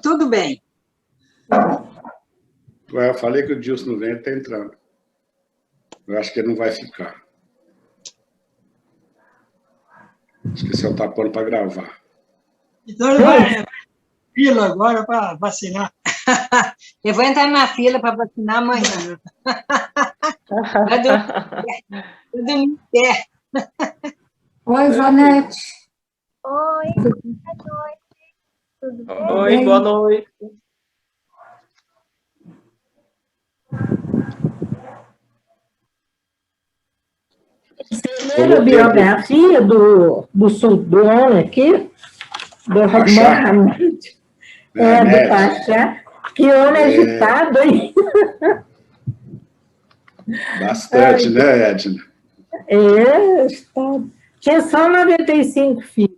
Tudo bem. Eu falei que o Dilson não vem, ele está entrando. Eu acho que ele não vai ficar. Esqueceu o tapando para gravar. Então ele vai na fila agora para vacinar. Eu vou entrar na fila para vacinar amanhã. Vai dormir em pé. Oi, Janete. Oi, boa noite. Tudo bem? Oi, boa noite. Você leu a biografia do Sudone aqui? Do Mohamed? Do Pachá. Que homem agitado, hein? Bastante, né, Edna? Está... Tinha só 95 filhos.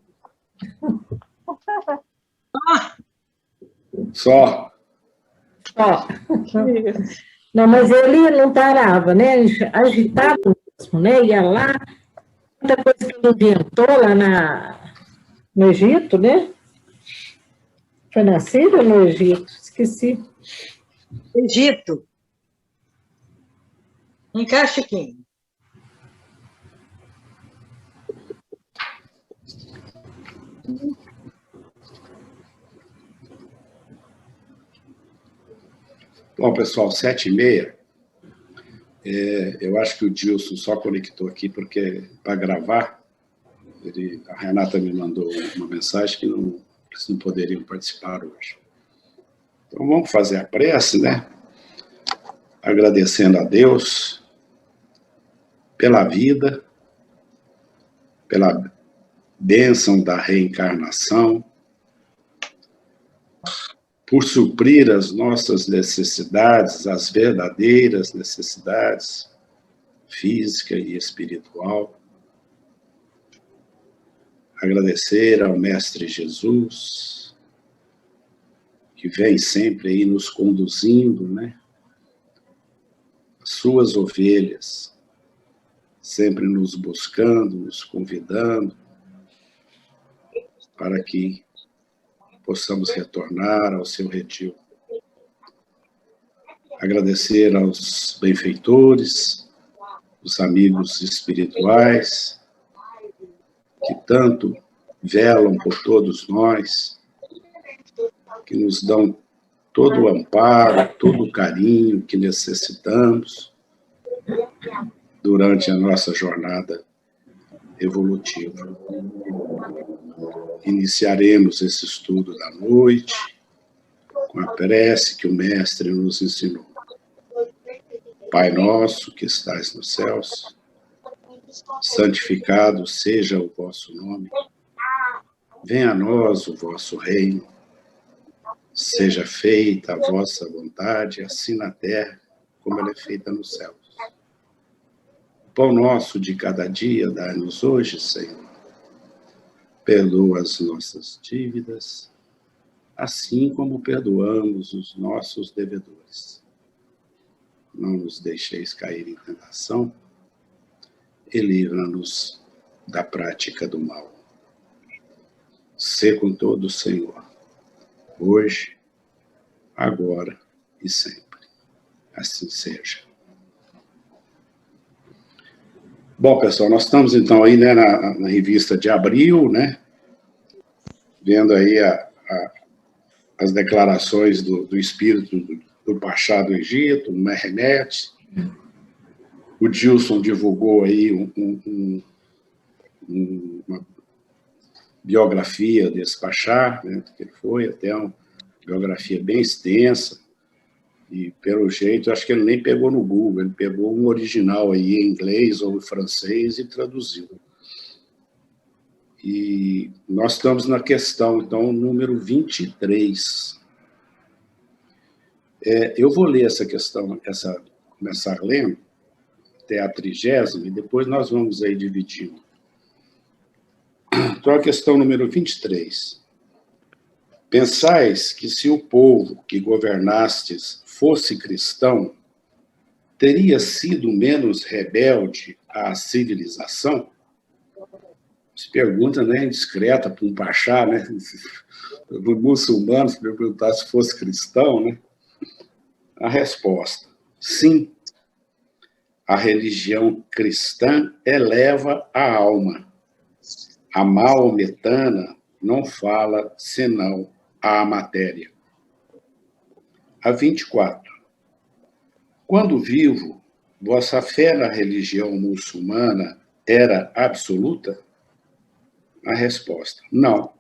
Só. Não, mas ele não parava, né? Ele agitava mesmo, né? Ia lá, muita coisa que ele inventou lá no Egito, né? Foi nascido no Egito? Esqueci. Egito. Em Caxiquim. Bom, pessoal, 7h30. Eu acho que o Dilson só conectou aqui porque para gravar. A Renata me mandou uma mensagem que eles não poderiam participar hoje. Então vamos fazer a prece, né? Agradecendo a Deus pela vida, pela bênção da reencarnação, por suprir as nossas necessidades, as verdadeiras necessidades física e espiritual. Agradecer ao Mestre Jesus, que vem sempre aí nos conduzindo, né? As suas ovelhas, sempre nos buscando, nos convidando, para que possamos retornar ao seu redil. Agradecer aos benfeitores, os amigos espirituais, que tanto velam por todos nós, que nos dão todo o amparo, todo o carinho que necessitamos durante a nossa jornada evolutiva. Iniciaremos esse estudo da noite com a prece que o Mestre nos ensinou. Pai nosso que estais nos céus, santificado seja o vosso nome. Venha a nós o vosso reino. Seja feita a vossa vontade, assim na terra, como ela é feita nos céus. O pão nosso de cada dia, dai-nos hoje, Senhor. Perdoa as nossas dívidas, assim como perdoamos os nossos devedores. Não nos deixeis cair em tentação, e livra-nos da prática do mal. Sê com todo o Senhor, hoje, agora e sempre. Assim seja. Bom, pessoal, nós estamos então aí, né, na revista de abril, né, vendo aí as declarações do espírito do Pachá do Egito, o Mehmet. O Dilson divulgou aí uma biografia desse Pachá, né, que ele foi, até uma biografia bem extensa, e pelo jeito, acho que ele nem pegou no Google, ele pegou um original aí em inglês ou em francês e traduziu. E nós estamos na questão, então, número 23. Eu vou ler essa questão, começar lendo, até a 30ª, e depois nós vamos aí dividindo. Então, a questão número 23. Pensais que se o povo que governastes fosse cristão, teria sido menos rebelde à civilização? Essa pergunta não é indiscreta para um pachá, né? Para um muçulmano, se perguntar se fosse cristão, né? A resposta: sim. A religião cristã eleva a alma. A maometana não fala senão à matéria. A 24. Quando vivo, vossa fé na religião muçulmana era absoluta? A resposta: não.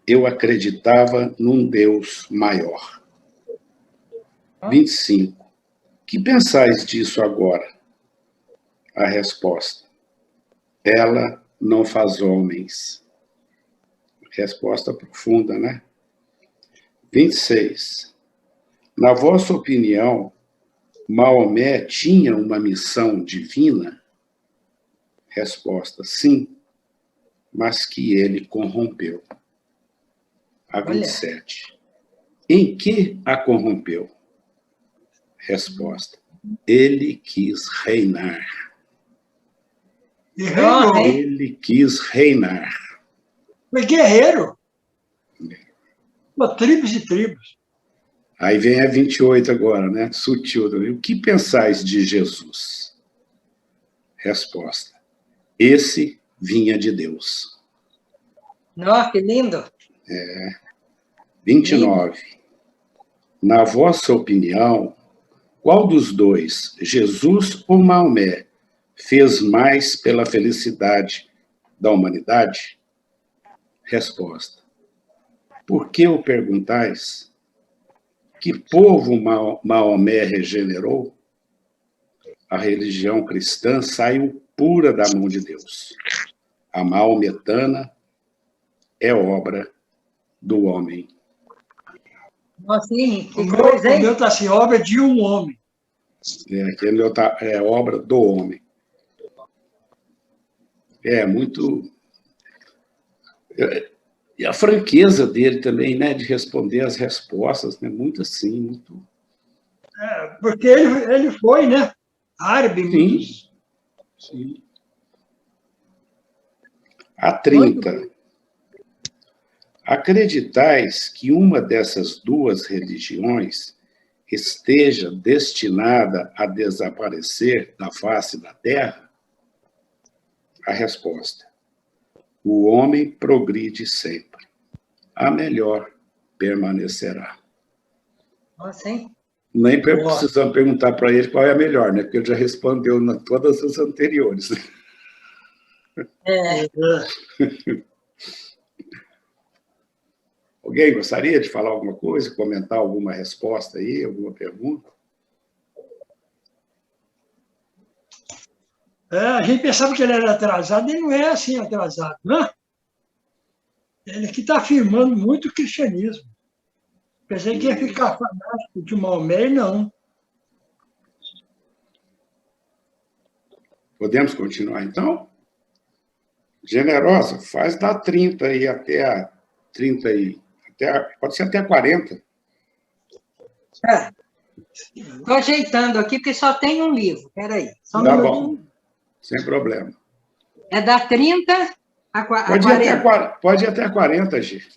Eu acreditava num Deus maior. 25. Que pensais disso agora? A resposta: ela não faz homens. Resposta profunda, né? 26. Na vossa opinião, Maomé tinha uma missão divina? Resposta: sim, mas que ele corrompeu. A 27. Em que a corrompeu? Resposta: ele quis reinar. Ele quis reinar. Foi guerreiro. Tribos e tribos. Aí vem a 28 agora, né? Sutil. O que pensais de Jesus? Resposta: esse vinha de Deus. Nossa, que lindo. 29. Na vossa opinião, qual dos dois, Jesus ou Maomé, fez mais pela felicidade da humanidade? Resposta: por que o perguntais? Que povo Maomé regenerou? A religião cristã saiu pura da mão de Deus. A maometana é obra do homem. Nossa, sim, que coisa, hein? O meu está assim, obra de um homem. Aquele é obra do homem. É muito... E a franqueza dele também, né, de responder as respostas, né, muito assim, muito... Porque ele foi, né, árabe. Sim, sim. A 30. Acreditais que uma dessas duas religiões esteja destinada a desaparecer da face da Terra? A resposta: o homem progride sempre. A melhor permanecerá. Nossa, hein? Nem precisamos perguntar para ele qual é a melhor, né? Porque ele já respondeu em todas as anteriores. Alguém gostaria de falar alguma coisa, comentar alguma resposta aí, alguma pergunta? A gente pensava que ele era atrasado, ele não é assim atrasado, né? Ele que está afirmando muito o cristianismo. Pensei que ia ficar fanático de Maomé, não. Podemos continuar, então? Generosa, faz da 30 aí até a 30 aí. Pode ser até a 40. Estou ajeitando aqui, porque só tem um livro. Espera aí. Tá bom, sem problema. É da 30 a 40. Pode ir até a 40, Gi.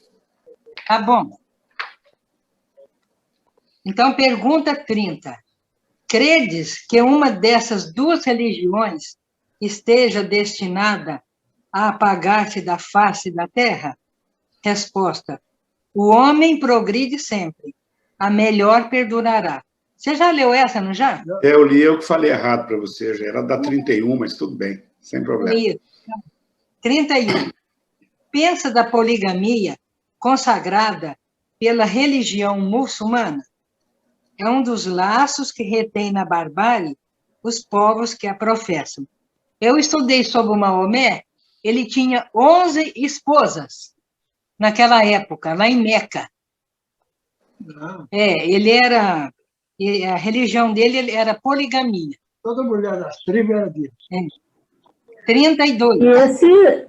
Tá bom. Então, pergunta 30. Credes que uma dessas duas religiões esteja destinada a apagar-se da face da terra? Resposta: o homem progride sempre, a melhor perdurará. Você já leu essa, não já? Eu li, eu que falei errado para você, já era da 31, mas tudo bem, sem problema. Isso. 31. Pensa da poligamia consagrada pela religião muçulmana? É um dos laços que retém na barbárie os povos que a professam. Eu estudei sobre o Maomé, ele tinha 11 esposas naquela época, lá em Meca. Ele era... A religião dele era poligamia. Toda mulher das tribos era dele. 32.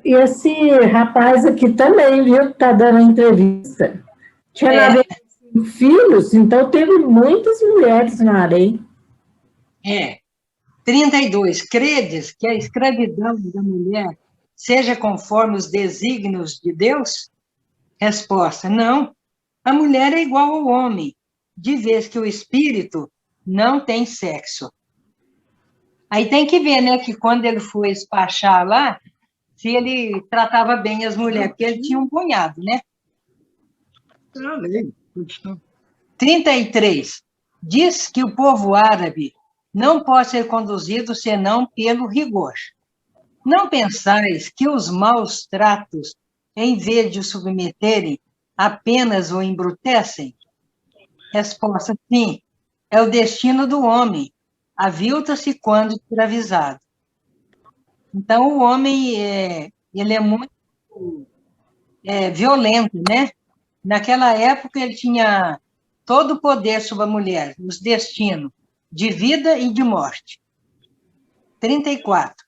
E esse rapaz aqui também, viu, que está dando entrevista. Tinha 95 filhos, então teve muitas mulheres na areia. 32. Credes que a escravidão da mulher seja conforme os desígnios de Deus? Resposta: não. A mulher é igual ao homem, de vez que o espírito não tem sexo. Aí tem que ver, né, que quando ele foi despachar lá, se ele tratava bem as mulheres, porque ele tinha um punhado, né? Era a lei. 33. Diz que o povo árabe não pode ser conduzido senão pelo rigor. Não pensais que os maus tratos, em vez de o submeterem, apenas o embrutecem? Resposta: sim, é o destino do homem. Avilta-se quando escravizado. Então, o homem ele é muito violento, né? Naquela época, ele tinha todo o poder sobre a mulher, os destinos de vida e de morte. 34.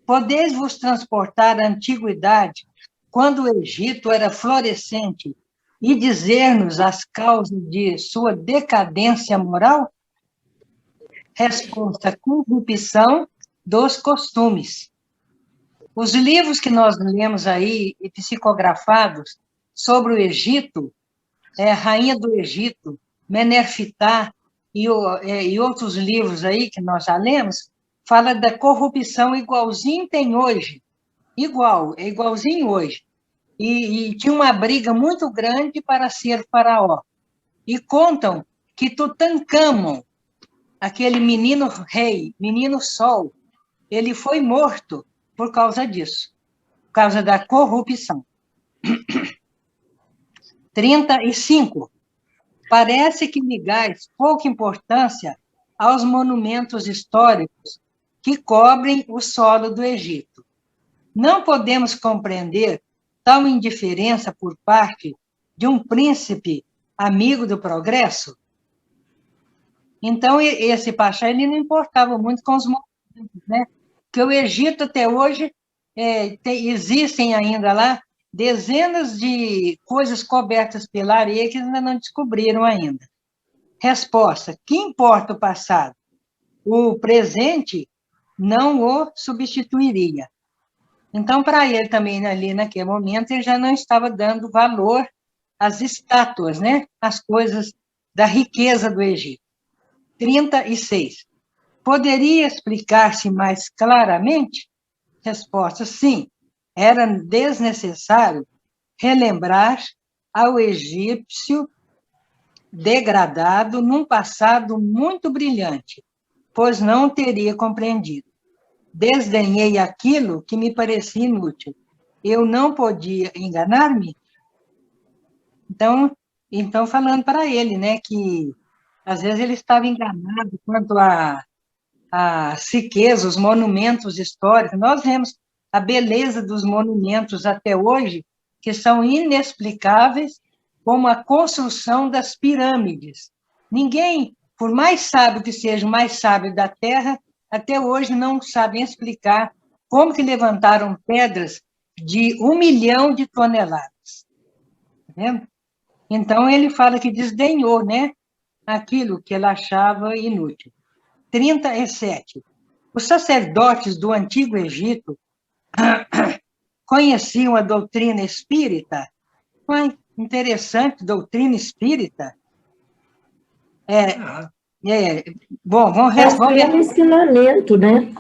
Podeis vos transportar à antiguidade, quando o Egito era florescente, e dizer-nos as causas de sua decadência moral? Resposta: corrupção dos costumes. Os livros que nós lemos aí, psicografados, sobre o Egito, Rainha do Egito, Menerfitá, e outros livros aí que nós já lemos, fala da corrupção igualzinho tem hoje. É igualzinho hoje. E tinha uma briga muito grande para ser faraó. E contam que Tutancâmon, aquele menino rei, menino sol, ele foi morto por causa disso, por causa da corrupção. 35. Parece que ligais pouca importância aos monumentos históricos que cobrem o solo do Egito. Não podemos compreender tal indiferença por parte de um príncipe amigo do progresso? Então, esse Pachá, ele não importava muito com os monumentos, né? Porque o Egito, até hoje, existem ainda lá dezenas de coisas cobertas pela areia que ainda não descobriram ainda. Resposta: que importa o passado? O presente não o substituiria. Então, para ele também, ali naquele momento, ele já não estava dando valor às estátuas, né? Às coisas da riqueza do Egito. 36. Poderia explicar-se mais claramente? Resposta: sim. Era desnecessário relembrar ao egípcio degradado num passado muito brilhante, pois não teria compreendido. Desdenhei aquilo que me parecia inútil. Eu não podia enganar-me? Então, falando para ele, né, que às vezes ele estava enganado quanto à riqueza, os monumentos históricos. Nós vemos a beleza dos monumentos até hoje, que são inexplicáveis, como a construção das pirâmides. Ninguém, por mais sábio que seja o mais sábio da Terra, até hoje não sabem explicar como que levantaram pedras de 1 milhão de toneladas. Tá vendo? Então, ele fala que desdenhou, né, aquilo que ele achava inútil. 37. Os sacerdotes do Antigo Egito conheciam a doutrina espírita? Interessante, doutrina espírita. Bom, vamos ver. É um ensinamento, né?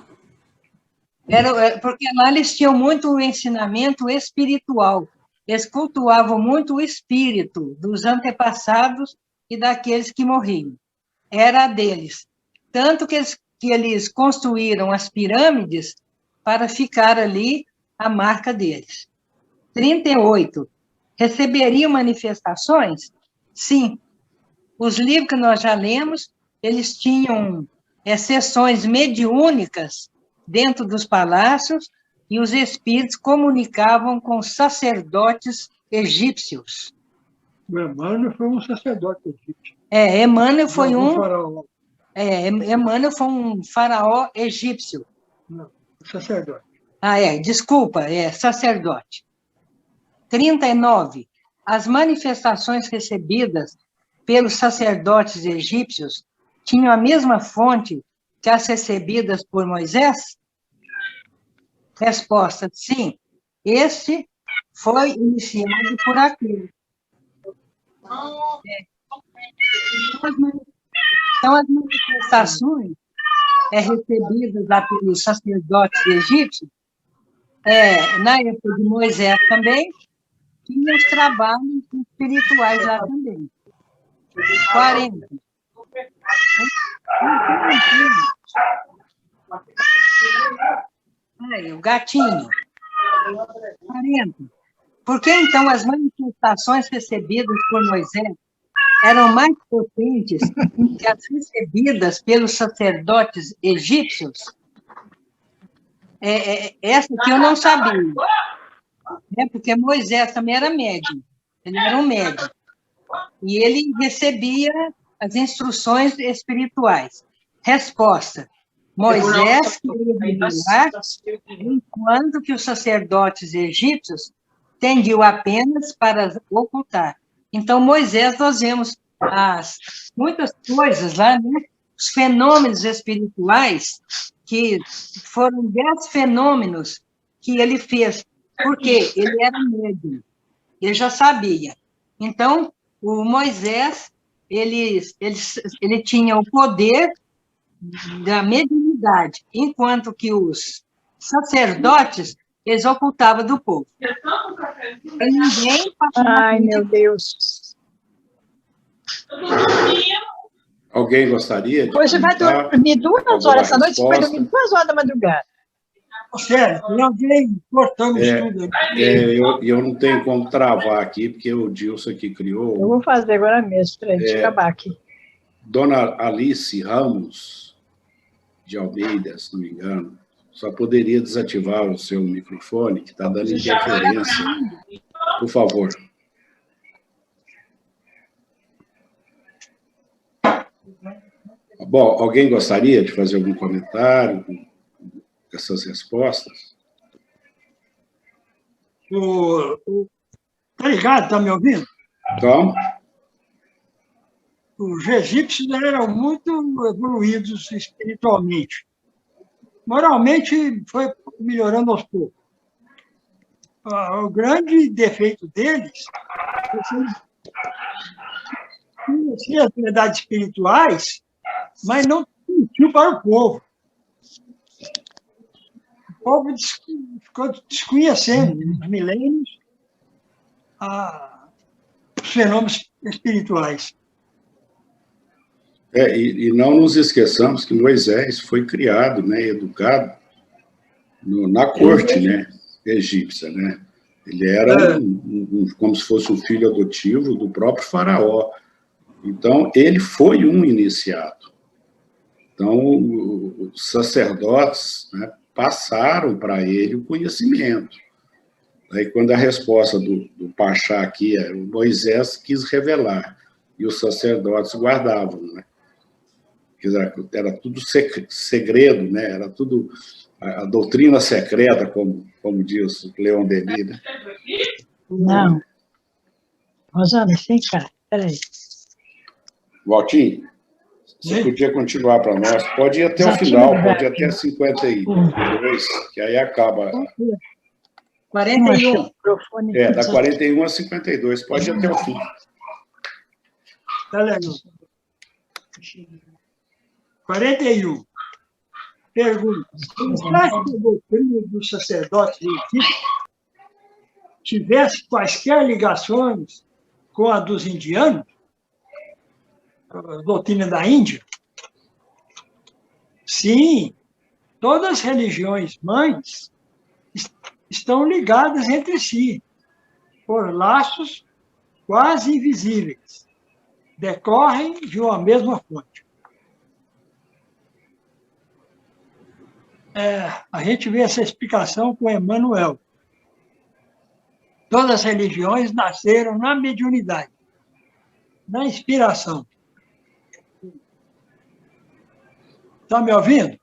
Porque lá eles tinham muito o ensinamento espiritual. Eles cultuavam muito o espírito dos antepassados e daqueles que morriam. Era deles. Tanto que eles construíram as pirâmides para ficar ali a marca deles. 38. Receberiam manifestações? Sim. Os livros que nós já lemos, eles tinham sessões mediúnicas dentro dos palácios e os espíritos comunicavam com os sacerdotes egípcios. O Emmanuel foi um sacerdote egípcio. Emmanuel foi faraó. Emmanuel foi um faraó egípcio. Não, sacerdote. Desculpa, sacerdote. 39. As manifestações recebidas pelos sacerdotes egípcios tinham a mesma fonte que as recebidas por Moisés? Resposta: sim. Esse foi iniciado por aquele. Então, as manifestações recebidas lá pelos sacerdotes egípcios, na época de Moisés também, tinha os trabalhos espirituais lá também. 40. Aí, o gatinho. 40. Por que, então, as manifestações recebidas por Moisés eram mais potentes que as recebidas pelos sacerdotes egípcios? Essa que eu não sabia. Porque Moisés também era médium. Ele era um médium. E ele recebia as instruções espirituais. Resposta. Moisés queria revelar, enquanto que os sacerdotes egípcios tendiam apenas para ocultar. Então, Moisés, nós vemos muitas coisas lá, né? Os fenômenos espirituais, que foram 10 fenômenos que ele fez, porque ele era médium, ele já sabia. Então, o Moisés, ele tinha o poder da mediunidade, enquanto que os sacerdotes, eles ocultavam do povo. E ninguém Ai, meu Deus. Alguém gostaria de Hoje vai dormir 2 horas essa noite, vai dormir 2 horas da madrugada. Sério, tem alguém cortando o estudo aí. Eu não tenho como travar aqui, porque o Dilson que criou. Eu vou fazer agora mesmo, para a gente acabar aqui. Dona Alice Ramos de Almeida, se não me engano, só poderia desativar o seu microfone, que está dando interferência. Por favor. Bom, alguém gostaria de fazer algum comentário com essas respostas? Tá ligado? Tá me ouvindo? Então, Os egípcios eram muito evoluídos espiritualmente. Moralmente, foi melhorando aos poucos. O grande defeito deles tinha as verdades espirituais, mas não transmitiu para o povo. O povo ficou desconhecendo, nos milênios, os fenômenos espirituais. e não nos esqueçamos que Moisés foi criado, né, educado na corte, né, egípcia, né? Ele era como se fosse um filho adotivo do próprio faraó. Então, ele foi um iniciado. Então, os sacerdotes, né, passaram para ele o conhecimento. Aí, quando a resposta do Pachá aqui é Moisés quis revelar, e os sacerdotes guardavam, né? Era tudo segredo, né? Era tudo a doutrina secreta, como diz o Leon Denis, né? Não. Rosana, vem cá, peraí. Valtinho, você podia continuar para nós. Pode ir até o final, pode ir até 52, que aí acaba. 41. Da 41 a 52, pode ir até o fim. Tá legal. 41. Pergunta: será que a doutrina dos sacerdotes egípcios tivesse quaisquer ligações com a dos indianos? A doutrina da Índia? Sim, todas as religiões mães estão ligadas entre si por laços quase invisíveis. Decorrem de uma mesma fonte. A gente vê essa explicação com Emmanuel. Todas as religiões nasceram na mediunidade, na inspiração. Está me ouvindo?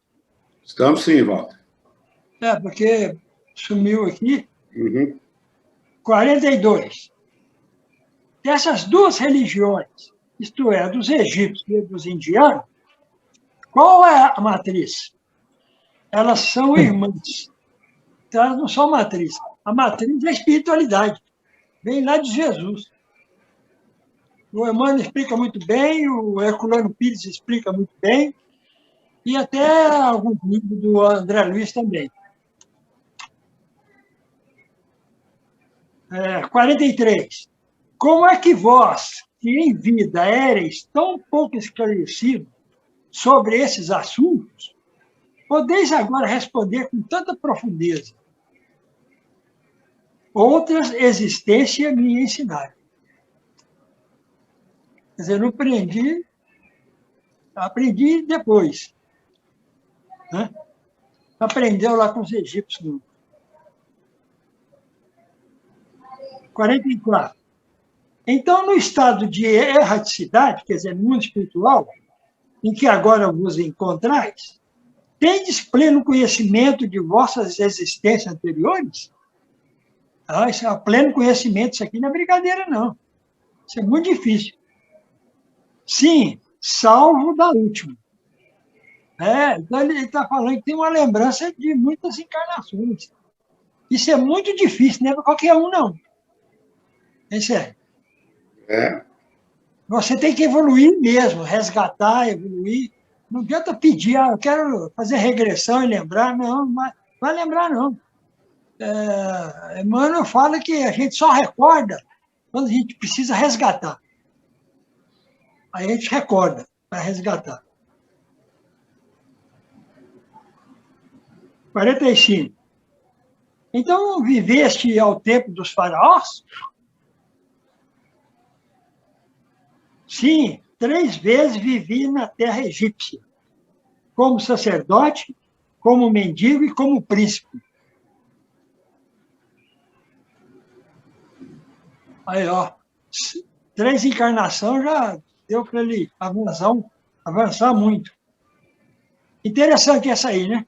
Estamos sim, Walter. Porque sumiu aqui. Uhum. 42. Dessas duas religiões, isto é, dos egípcios e dos indianos, qual é a matriz? Elas são irmãs. Então, elas não são matriz. A matriz é a espiritualidade. Vem lá de Jesus. O Emmanuel explica muito bem, o Herculano Pires explica muito bem, e até alguns livros do André Luiz também. 43. Como é que vós, que em vida éreis tão pouco esclarecidos sobre esses assuntos, podeis agora responder com tanta profundeza? Outras existências me ensinaram. Quer dizer, não aprendi depois. Né? Aprendeu lá com os egípcios. 44. Então, no estado de erraticidade, quer dizer, no mundo espiritual, em que agora vos encontrais, tendes pleno conhecimento de vossas existências anteriores? Isso é pleno conhecimento, isso aqui não é brincadeira, não. Isso é muito difícil. Sim, salvo da última. Então ele está falando que tem uma lembrança de muitas encarnações. Isso é muito difícil, não é para qualquer um, não. É sério. Você tem que evoluir mesmo, resgatar, evoluir. Não adianta pedir, eu quero fazer regressão e lembrar, não, mas vai lembrar, não. Emmanuel fala que a gente só recorda quando a gente precisa resgatar. Aí a gente recorda para resgatar. 45. Então, viveste ao tempo dos faraós? Sim, 3 vezes vivi na terra egípcia, como sacerdote, como mendigo e como príncipe. Aí, 3 encarnações já deu para ele avançar muito. Interessante essa aí, né?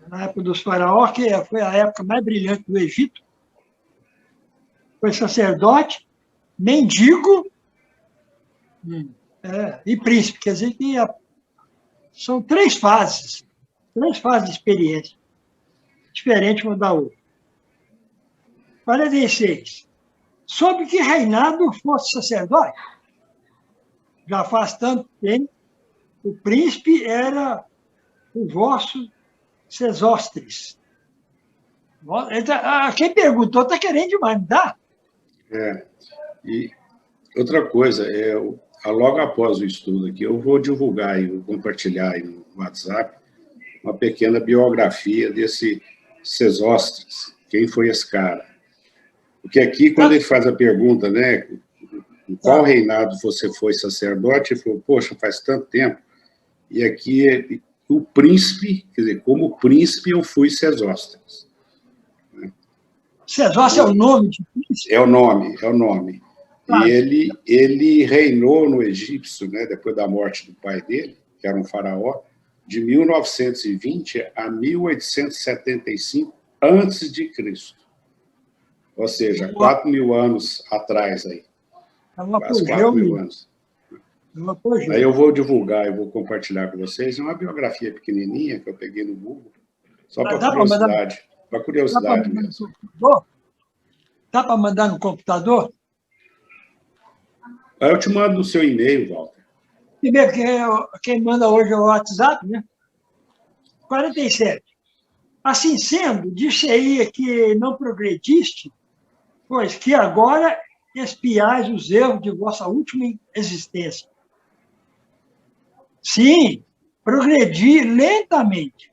Na época dos faraós, que foi a época mais brilhante do Egito. Foi sacerdote, mendigo e príncipe. Quer dizer que são 3 fases. 3 fases de experiência. Diferente uma da outra. 46. Sob que reinado fosse sacerdote? Já faz tanto tempo, o príncipe era o vosso Sesostris. Quem perguntou está querendo demais, não dá? E outra coisa, logo após o estudo aqui, eu vou divulgar e vou compartilhar aí no WhatsApp uma pequena biografia desse Sesostris. Quem foi esse cara? Porque aqui, quando ele faz a pergunta, né, em qual reinado você foi sacerdote, ele falou, poxa, faz tanto tempo. E aqui, o príncipe, quer dizer, como príncipe, eu fui Sesostris. Sesostris é o nome de príncipe? É o nome. E ele reinou no egípcio, né, depois da morte do pai dele, que era um faraó, de 1920 a 1875 a.C. Ou seja, 4.000 anos atrás aí. Quase 4.000 anos. Aí eu vou divulgar, eu vou compartilhar com vocês. É uma biografia pequenininha que eu peguei no Google, só para curiosidade. Para curiosidade mesmo. Dá para mandar no computador? Aí eu te mando no seu e-mail, Walter. Primeiro, quem manda hoje é o WhatsApp, né? 47. Assim sendo, disse-aí que não progrediste, pois que agora espiais os erros de vossa última existência. Sim, progredi lentamente.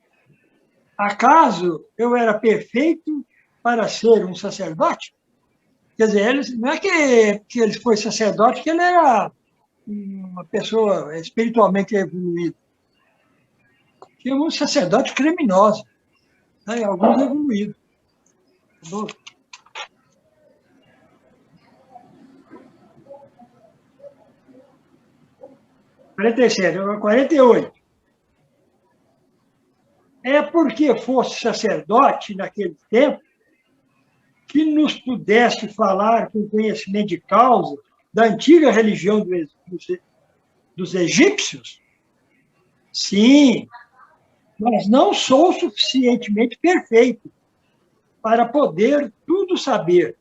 Acaso eu era perfeito para ser um sacerdote? Quer dizer, não é que ele foi sacerdote, que ele era uma pessoa espiritualmente evoluída. Tinha um sacerdote criminoso, né? Alguns evoluídos. 47, 48. É porque fosse sacerdote naquele tempo que nos pudesse falar com conhecimento de causa da antiga religião dos egípcios? Sim, mas não sou suficientemente perfeito para poder tudo saber.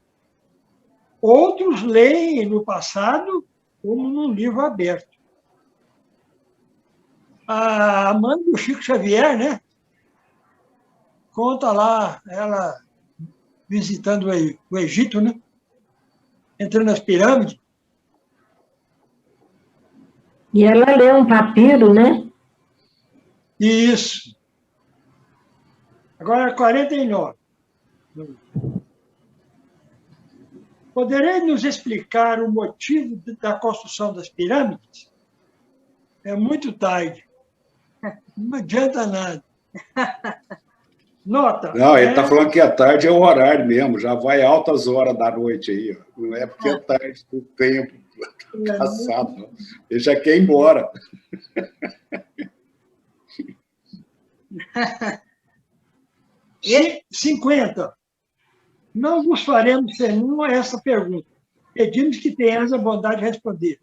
Outros leem no passado como num livro aberto. A mãe do Chico Xavier, né? Conta lá, ela visitando o Egito, né? Entrando nas pirâmides. E ela lê um papiro, né? Isso. Agora, 49. Poderei nos explicar o motivo da construção das pirâmides? É muito tarde. Não adianta nada. Nota. Não, ele está falando que a tarde é o horário mesmo, já vai altas horas da noite aí. Ó. Não é porque é tarde do tempo passado, não. Ele já quer ir embora. 50. Não vos faremos senão essa pergunta. Pedimos que tenhas a bondade de responder.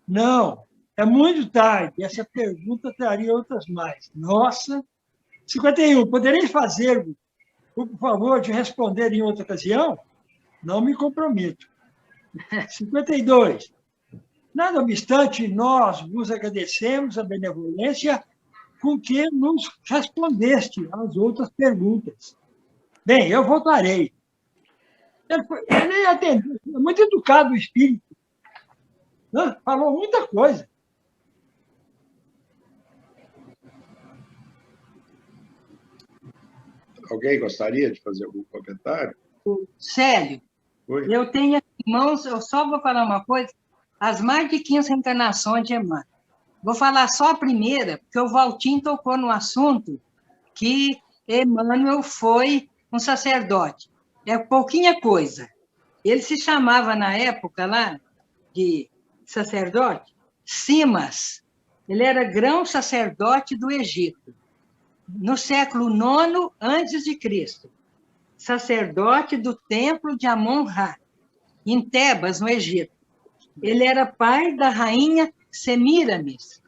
Não, é muito tarde. Essa pergunta traria outras mais. Nossa. 51. Poderei fazer-vos por favor de responder em outra ocasião? Não me comprometo. 52. Nada obstante, nós vos agradecemos a benevolência com que nos respondeste às outras perguntas. Bem, eu voltarei. Ele atendeu, é muito educado o espírito. Né? Falou muita coisa. Alguém gostaria de fazer algum comentário? Célio, Oi? eu tenho aqui em mãos, eu só vou falar uma coisa, as mais de 15 reencarnações de Emmanuel. Vou falar só a primeira, porque o Valtinho tocou no assunto que Emmanuel foi um sacerdote. É pouquinha coisa. Ele se chamava, na época lá, de sacerdote, Simas. Ele era grão-sacerdote do Egito. No século IX a.C., sacerdote do templo de Amon-Ra, em Tebas, no Egito. Ele era pai da rainha Semíramis.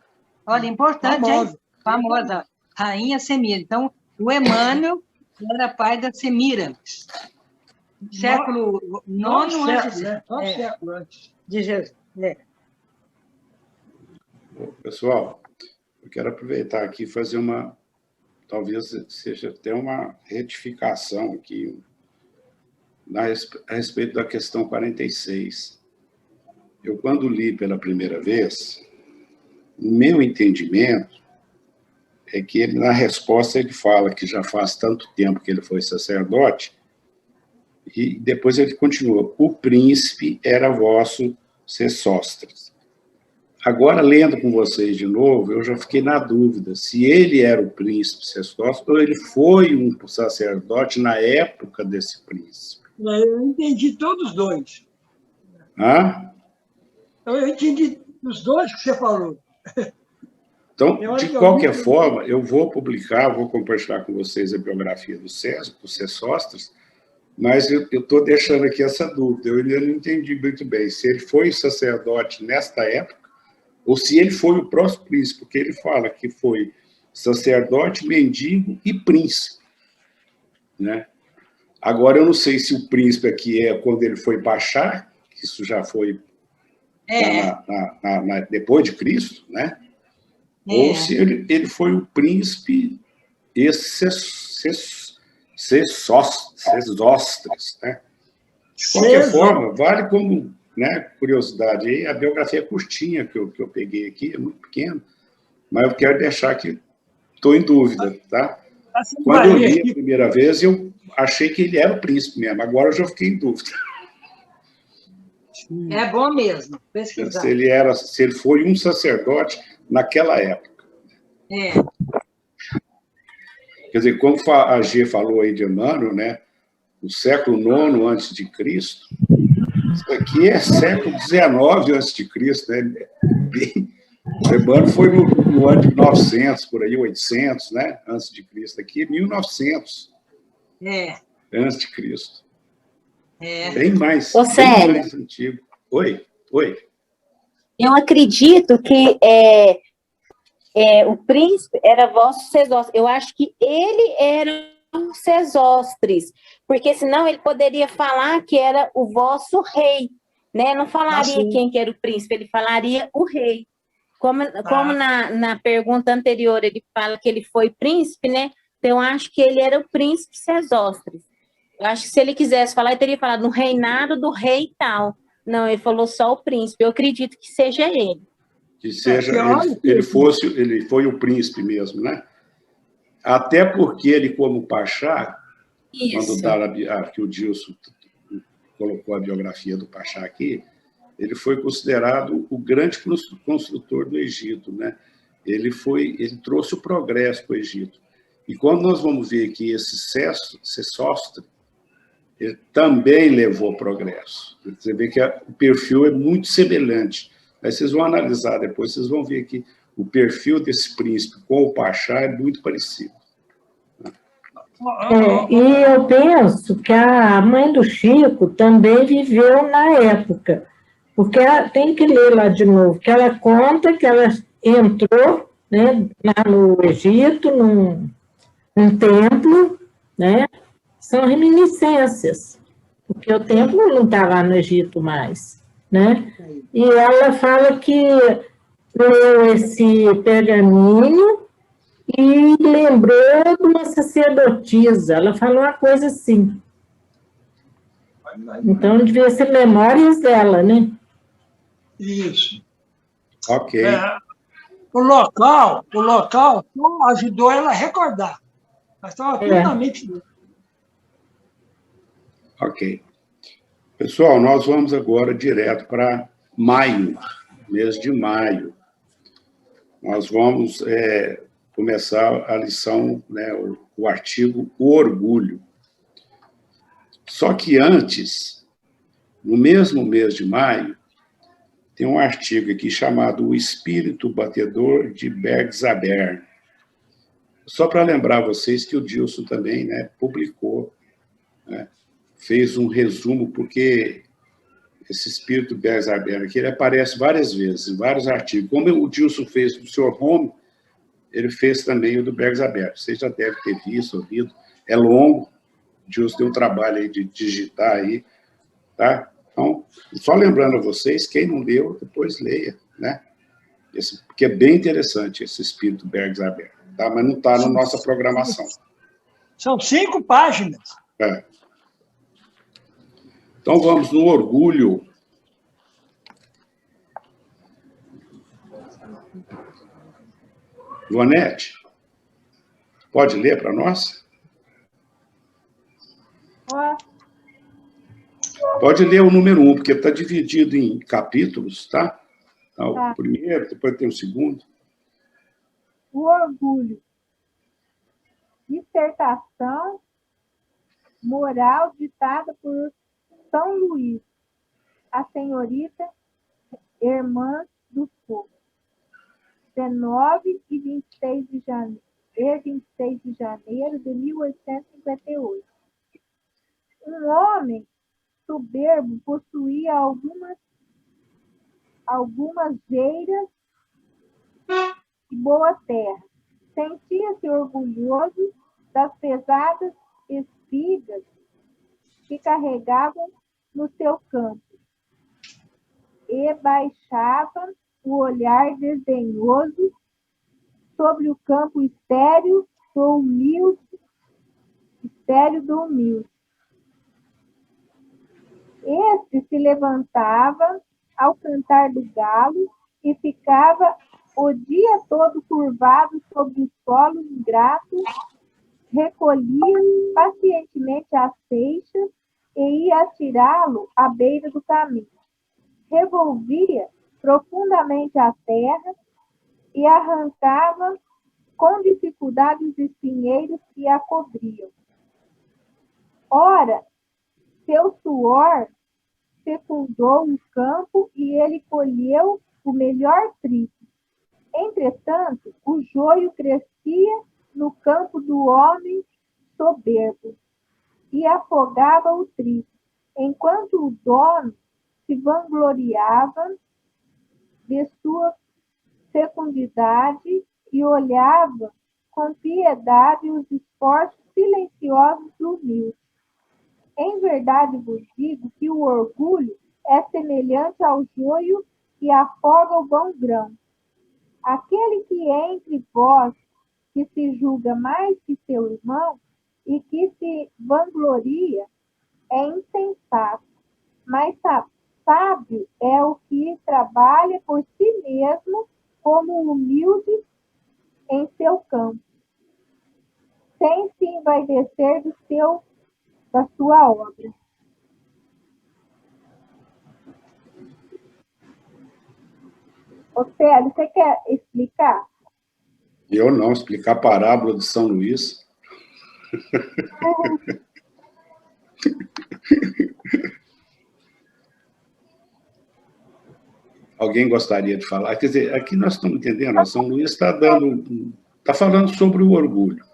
Olha, importante, Famosa. hein? Famosa, rainha Semíramis. Então, o Emmanuel era pai da Semíramis. Século IX antes, né? 9 séculos antes. de Jesus. É. Pessoal, eu quero aproveitar aqui e fazer uma... Talvez seja até uma retificação aqui a respeito da questão 46. Eu, quando li pela primeira vez, o meu entendimento é que ele, na resposta, ele fala que já faz tanto tempo que ele foi sacerdote, e depois ele continua, o príncipe era vosso Sesostris. Agora, lendo com vocês de novo, eu já fiquei na dúvida se ele era o príncipe Sesostris ou ele foi um sacerdote na época desse príncipe. Eu entendi todos os dois. Hã? Eu entendi os dois que você falou. Então, de qualquer forma, eu vou publicar, vou compartilhar com vocês a biografia do Sesostris, mas eu estou deixando aqui essa dúvida. Eu ainda não entendi muito bem se ele foi sacerdote nesta época ou se ele foi o próximo príncipe, porque ele fala que foi sacerdote, mendigo e príncipe. Né? Agora, eu não sei se o príncipe aqui é quando ele foi baixar, que isso já foi depois de Cristo, né? Ou se ele foi o príncipe Sesostris, né? De qualquer forma, vale como, né, curiosidade aí, a biografia curtinha que eu peguei aqui, é muito pequena, mas eu quero deixar que estou em dúvida, tá? Quando eu li a primeira vez, eu achei que ele era o príncipe mesmo, agora eu já fiquei em dúvida. É bom mesmo, pesquisar. Se ele foi um sacerdote naquela época. É. Quer dizer, como a G falou aí de Emmanuel, né, o século IX antes de Cristo, isso aqui é século XIX antes de Cristo, né? O Emmanuel foi no ano de 900, por aí, 800, né, antes de Cristo. Aqui é 1900 antes de Cristo. Bem mais, bem mais antigo. Oi. Eu acredito que o príncipe era vosso Sesostris. Eu acho que ele era Sesostris, porque senão ele poderia falar que era o vosso rei, né? Não falaria quem que era o príncipe, ele falaria o rei. Como na pergunta anterior ele fala que ele foi príncipe, né? Então, eu acho que ele era o príncipe Sesostris. Eu acho que se ele quisesse falar, ele teria falado no reinado do rei tal. Não, ele falou só o príncipe. Eu acredito que seja ele. Que seja, ele foi o príncipe mesmo, né? Até porque ele, como Pachá, quando que o Dilson colocou a biografia do Pachá aqui, ele foi considerado o grande construtor do Egito, né? Ele trouxe o progresso para o Egito. E quando nós vamos ver que esse Sesostris, ele também levou progresso. Você vê que o perfil é muito semelhante. Aí vocês vão analisar depois, vocês vão ver que o perfil desse príncipe com o Pachá é muito parecido. E eu penso que a mãe do Chico também viveu na época, porque tem que ler lá de novo, que ela conta que ela entrou, né, lá no Egito, num templo, né? São reminiscências, porque o templo não está lá no Egito mais, né? E ela fala que leu esse pergaminho e lembrou de uma sacerdotisa. Ela falou uma coisa assim. Então, devia ser memórias dela, né? Isso. Ok. O local só ajudou ela a recordar. Mas estava tudo na mente dele. Ok. Pessoal, nós vamos agora direto para maio, mês de maio. Nós vamos começar a lição, né, o artigo O Orgulho. Só que antes, no mesmo mês de maio, tem um artigo aqui chamado O Espírito Batedor de Bergzaber. Só para lembrar vocês que o Dilson também, né, publicou, né, fez um resumo, porque esse espírito Bergzaber aqui, ele aparece várias vezes, em vários artigos. Como o Dilson fez do Sr. Home, ele fez também o do Bergzaber. Vocês já devem ter visto, ouvido. É longo, o Dilson deu um trabalho aí de digitar aí, tá? Então, só lembrando a vocês, quem não leu, depois leia, né? Porque é bem interessante esse espírito Bergzaber, tá? Mas não está na nossa programação. São 5 páginas. Então, vamos no orgulho. Joanete, pode ler para nós? Pode ler o número 1, porque está dividido em capítulos, tá? Então, o primeiro, depois tem o segundo. O orgulho. Dissertação moral ditada por São Luís, a senhorita irmã do povo. 19 e 26 de janeiro de 1858. Um homem soberbo possuía algumas geiras e boa terra. Sentia-se orgulhoso das pesadas espigas que carregavam no seu campo, e baixava o olhar desdenhoso sobre o campo estéril do humilde. Este se levantava ao cantar do galo e ficava o dia todo curvado sobre o solo ingrato, recolhia pacientemente as seixas e ia atirá-lo à beira do caminho. Revolvia profundamente a terra e arrancava com dificuldade os espinheiros que a cobriam. Ora, seu suor fecundou o campo e ele colheu o melhor trigo. Entretanto, o joio crescia no campo do homem soberbo e afogava o trigo, enquanto o dono se vangloriava de sua fecundidade e olhava com piedade os esforços silenciosos do humilde. Em verdade vos digo que o orgulho é semelhante ao joio que afoga o bom grão. Aquele que entre vós que se julga mais que seu irmão e que se vangloria é insensato, mas sábio é o que trabalha por si mesmo como humilde em seu campo, sem se envaidecer da sua obra. Ô, Célio, você quer explicar? Eu não, explicar a parábola de São Luís. Alguém gostaria de falar? Quer dizer, aqui nós estamos entendendo, São Luís está falando sobre o orgulho.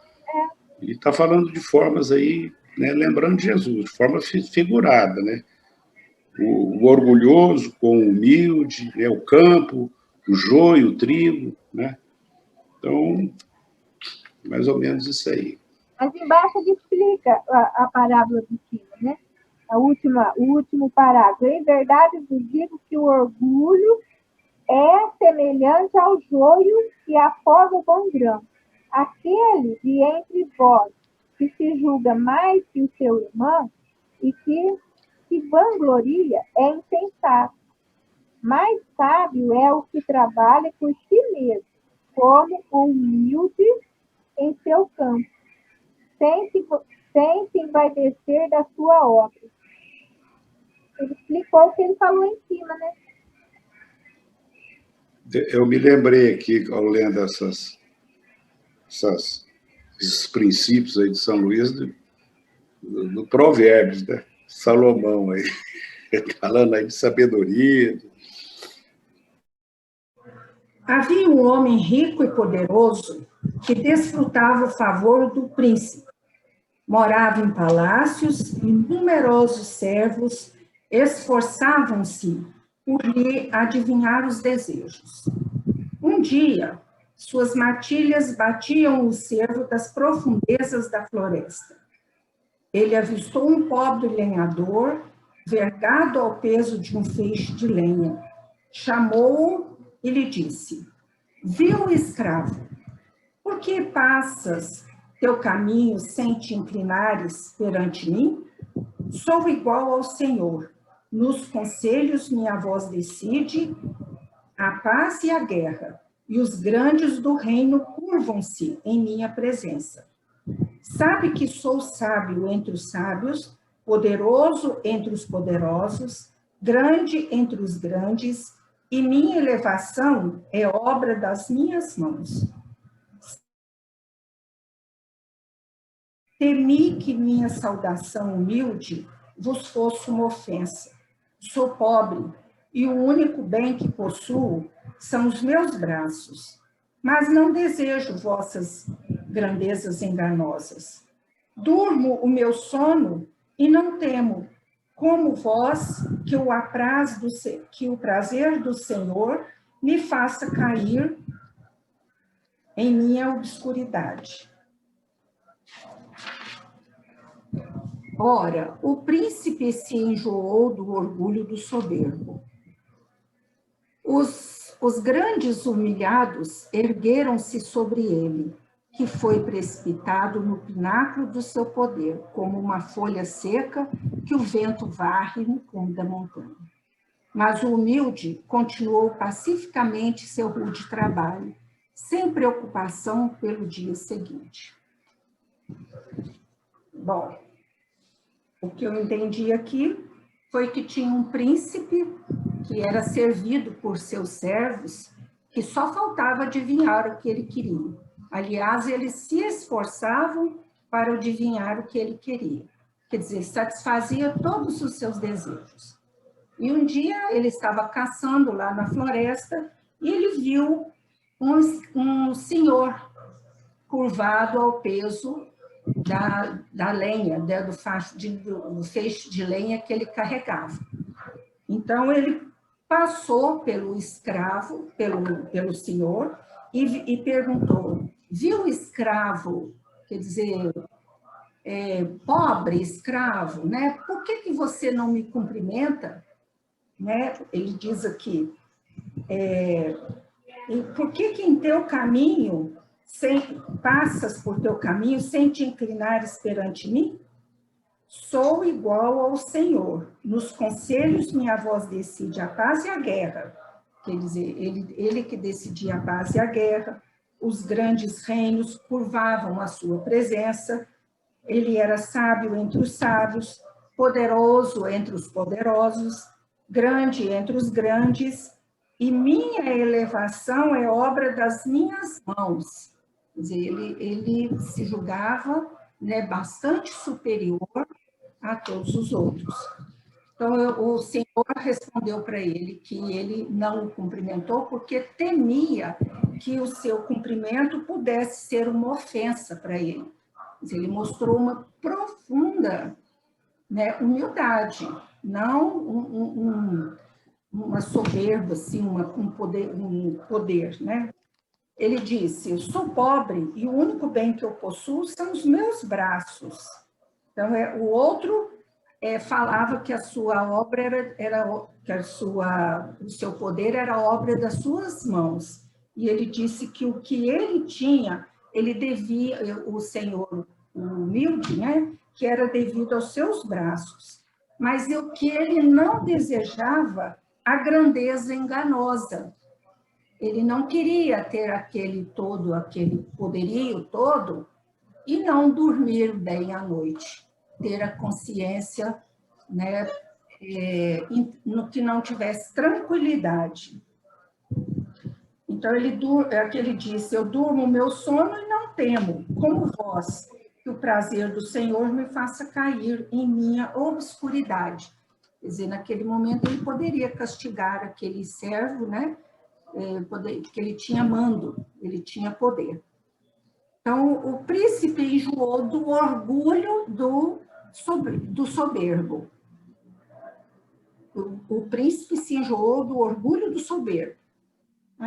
E está falando de formas aí, né, lembrando de Jesus, de forma figurada, né? O orgulhoso com o humilde, né, o campo, o joio, o trigo, né? Então, mais ou menos isso aí. Mas embaixo ele explica a parábola de cima, né? O último parágrafo. Em verdade, vos digo que o orgulho é semelhante ao joio que afoga o bom grão. Aquele de entre vós que se julga mais que o seu irmão e que se vangloria é insensato. Mais sábio é o que trabalha por si mesmo, como o humilde em seu campo, sem se envaidecer da sua obra. Ele explicou o que ele falou em cima, né? Eu me lembrei aqui, ao lendo esses princípios aí de São Luís, do Provérbios, né? Salomão aí, falando aí de sabedoria. Havia um homem rico e poderoso que desfrutava o favor do príncipe. Morava em palácios e numerosos servos esforçavam-se por lhe adivinhar os desejos. Um dia, suas matilhas batiam o cervo das profundezas da floresta. Ele avistou um pobre lenhador, vergado ao peso de um feixe de lenha. Chamou-o e lhe disse: viu, escravo, por que passas teu caminho sem te inclinares perante mim? Sou igual ao Senhor. Nos conselhos minha voz decide a paz e a guerra, e os grandes do reino curvam-se em minha presença. Sabe que sou sábio entre os sábios, poderoso entre os poderosos, grande entre os grandes, e minha elevação é obra das minhas mãos. Temi que minha saudação humilde vos fosse uma ofensa. Sou pobre, e o único bem que possuo são os meus braços, mas não desejo vossas grandezas enganosas. Durmo o meu sono e não temo, como vós, que o prazer do Senhor me faça cair em minha obscuridade. Ora, o príncipe se enjoou do orgulho do soberbo. Os grandes humilhados ergueram-se sobre ele, que foi precipitado no pináculo do seu poder, como uma folha seca que o vento varre no cume da montanha. Mas o humilde continuou pacificamente seu rude trabalho, sem preocupação pelo dia seguinte. Bom, o que eu entendi aqui foi que tinha um príncipe que era servido por seus servos, que só faltava adivinhar o que ele queria. Aliás, eles se esforçavam para adivinhar o que ele queria. Quer dizer, satisfazia todos os seus desejos. E um dia ele estava caçando lá na floresta e ele viu um senhor curvado ao peso da lenha, do feixe de lenha que ele carregava. Então, ele passou pelo escravo, pelo senhor, e perguntou: viu escravo, quer dizer, pobre escravo, né? Por que você não me cumprimenta? Né? Ele diz aqui, por que em teu caminho, passas por teu caminho sem te inclinares perante mim? Sou igual ao Senhor. Nos conselhos minha voz decide a paz e a guerra. Quer dizer, ele que decidia a paz e a guerra, os grandes reinos curvavam a sua presença, ele era sábio entre os sábios, poderoso entre os poderosos, grande entre os grandes, e minha elevação é obra das minhas mãos. Quer dizer, ele se julgava, né, bastante superior a todos os outros. Então, o Senhor respondeu para ele que ele não o cumprimentou porque temia que o seu cumprimento pudesse ser uma ofensa para ele. Ele mostrou uma profunda, né, humildade, não uma soberba, assim, um poder, né? Ele disse, eu sou pobre e o único bem que eu possuo são os meus braços. Então, o outro falava que a sua obra o seu poder era obra das suas mãos. E ele disse que o que ele tinha, ele devia, o Senhor humilde, né, que era devido aos seus braços. Mas o que ele não desejava, a grandeza enganosa. Ele não queria ter aquele poderio todo e não dormir bem à noite, ter a consciência, né, no que não tivesse tranquilidade. Então, ele disse, eu durmo o meu sono e não temo, como vós, que o prazer do Senhor me faça cair em minha obscuridade. Quer dizer, naquele momento ele poderia castigar aquele servo, né, porque ele tinha mando, ele tinha poder. Então, o príncipe enjoou do orgulho do soberbo. O príncipe se enjoou do orgulho do soberbo.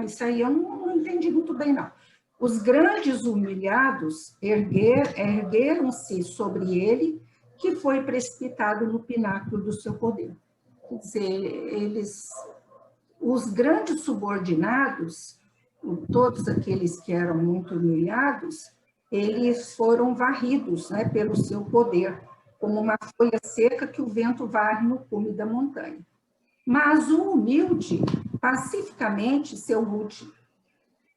Isso aí eu não entendi muito bem, não. Os grandes humilhados ergueram-se sobre ele, que foi precipitado no pináculo do seu poder. Quer dizer, os grandes subordinados, todos aqueles que eram muito humilhados, eles foram varridos, né, pelo seu poder, como uma folha seca que o vento varre no cume da montanha. Mas o humilde,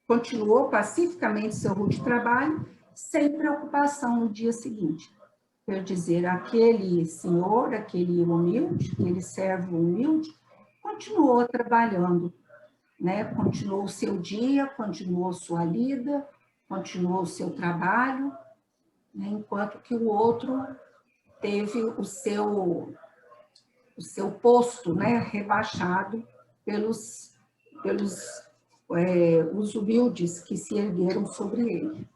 continuou pacificamente seu rude trabalho, sem preocupação no dia seguinte. Quer dizer, aquele senhor, aquele humilde, aquele servo humilde, continuou trabalhando, né? Continuou o seu dia, continuou sua lida, continuou o seu trabalho, né? Enquanto que o outro teve o seu posto, né, rebaixado pelos os humildes que se ergueram sobre ele,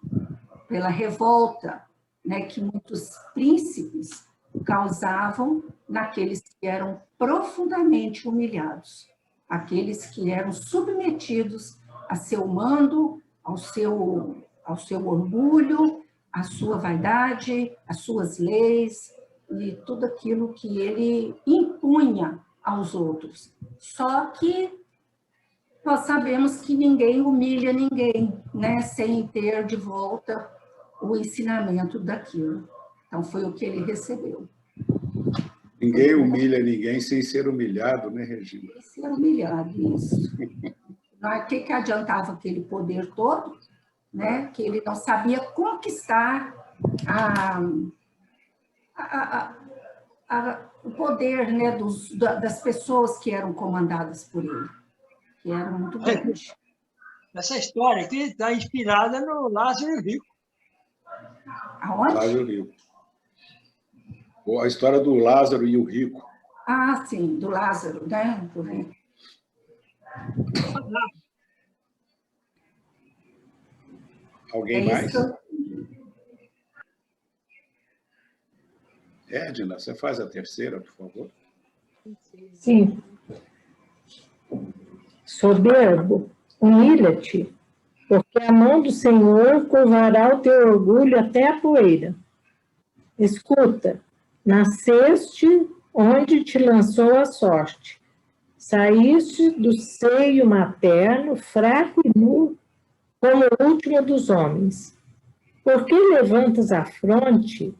pela revolta, né, que muitos príncipes causavam naqueles que eram profundamente humilhados, aqueles que eram submetidos a seu mando, ao seu orgulho, à sua vaidade, às suas leis e tudo aquilo que ele impunha aos outros. Só que nós sabemos que ninguém humilha ninguém, né, sem ter de volta o ensinamento daquilo. Então, foi o que ele recebeu. Ninguém humilha ninguém sem ser humilhado, né, Regina? Sem ser humilhado, isso. O que adiantava aquele poder todo, né, que ele não sabia conquistar o poder, né, das pessoas que eram comandadas por ele, que eram muito grandes. Essa história aqui está inspirada no Lázaro e o Rico. Aonde? Lázaro e o Rico. A história do Lázaro e o Rico. Ah, sim, do Lázaro, né? Do Rico. Alguém mais? Edna, você faz a terceira, por favor? Sim. Soberbo, humilha-te porque a mão do Senhor curvará o teu orgulho até a poeira. Escuta, nasceste onde te lançou a sorte. Saíste do seio materno, fraco e nu, como o último dos homens. Por que levantas a fronte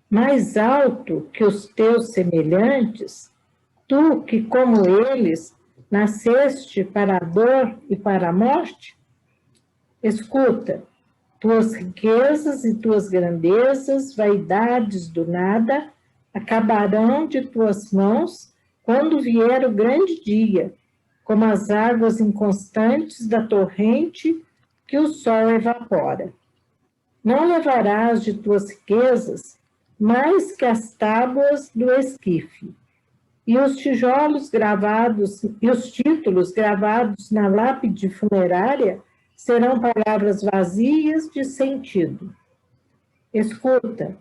mais alto que os teus semelhantes, tu que, como eles, nasceste para a dor e para a morte? Escuta, tuas riquezas e tuas grandezas, vaidades do nada, acabarão de tuas mãos quando vier o grande dia, como as águas inconstantes da torrente que o sol evapora. Não levarás de tuas riquezas mais que as tábuas do esquife, e os tijolos gravados, e os títulos gravados na lápide funerária serão palavras vazias de sentido. Escuta,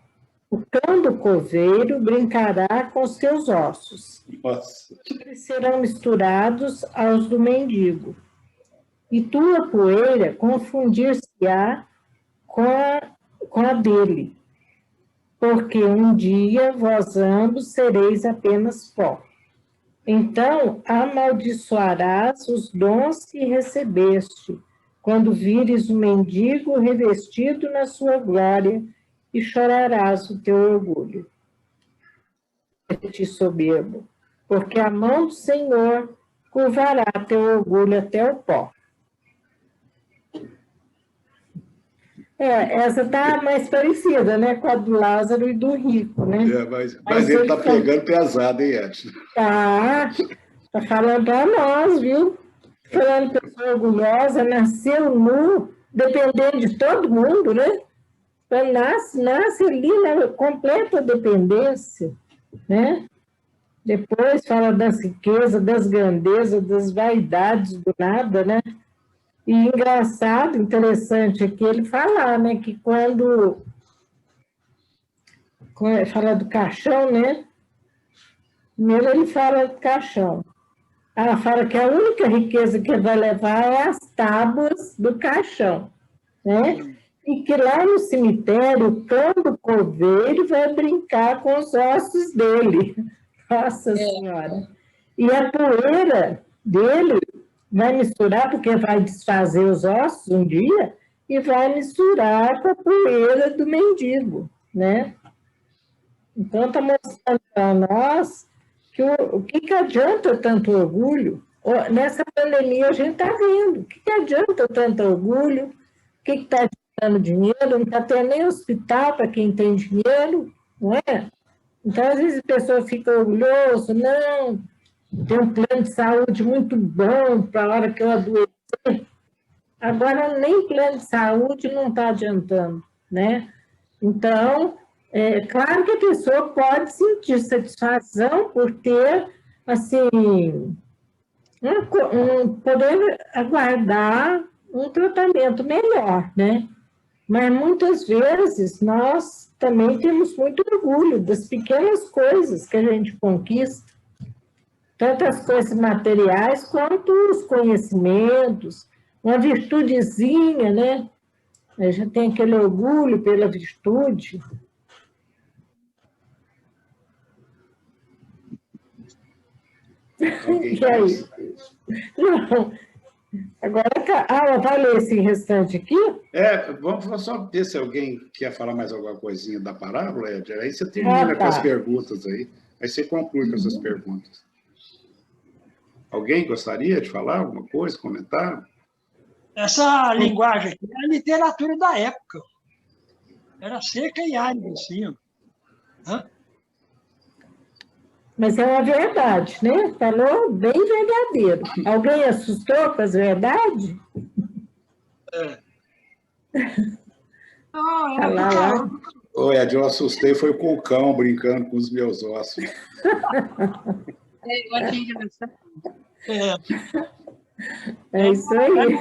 o cão do coveiro brincará com os teus ossos. Nossa. Eles serão misturados aos do mendigo, e tua poeira confundir-se-á com a dele, porque um dia vós ambos sereis apenas pó. Então amaldiçoarás os dons que recebeste, quando vires o mendigo revestido na sua glória, e chorarás o teu orgulho. Soberbo, porque a mão do Senhor curvará teu orgulho até o pó. Essa está mais parecida, né, com a do Lázaro e do rico, né? Mas ele está pegando pesado, hein, Edson? Tá falando para nós, viu? Falando pessoa orgulhosa, nasceu nu, dependendo de todo mundo, né? Então, nasce ali na completa dependência, né? Depois fala das riquezas, das grandezas, das vaidades do nada, né? E engraçado, interessante aqui ele falar, né, que quando fala do caixão, né, primeiro ele fala do caixão. Ela fala que a única riqueza que ele vai levar é as tábuas do caixão, né? E que lá no cemitério, o cão do coveiro vai brincar com os ossos dele. Nossa Senhora! E a poeira dele vai misturar, porque vai desfazer os ossos um dia, e vai misturar com a poeira do mendigo, né? Então, está mostrando para nós que o que adianta tanto orgulho? Nessa pandemia, a gente está vendo. O que adianta tanto orgulho? O que está dando dinheiro? Não está tendo nem hospital para quem tem dinheiro, não é? Então, às vezes, a pessoa fica orgulhosa, não, tem um plano de saúde muito bom para a hora que eu adoecer. Agora, nem plano de saúde não está adiantando, né? Então, é claro que a pessoa pode sentir satisfação por ter, assim, poder aguardar um tratamento melhor, né? Mas muitas vezes nós também temos muito orgulho das pequenas coisas que a gente conquista, tanto as coisas materiais quanto os conhecimentos, uma virtudezinha, né? A gente tem aquele orgulho pela virtude. E aí? Não. Agora, vai ler esse restante aqui? Vamos só ver se alguém quer falar mais alguma coisinha da parábola, Ed. Aí você termina com as perguntas aí. Aí você conclui com essas perguntas. Alguém gostaria de falar alguma coisa, comentar? Essa linguagem aqui é a literatura da época. Era seca e árida, assim. Mas é uma verdade, né? Falou bem verdadeiro. Alguém assustou com as verdades? Ed, eu assustei, foi com o cão brincando com os meus ossos. Eu achei engraçado. É isso aí.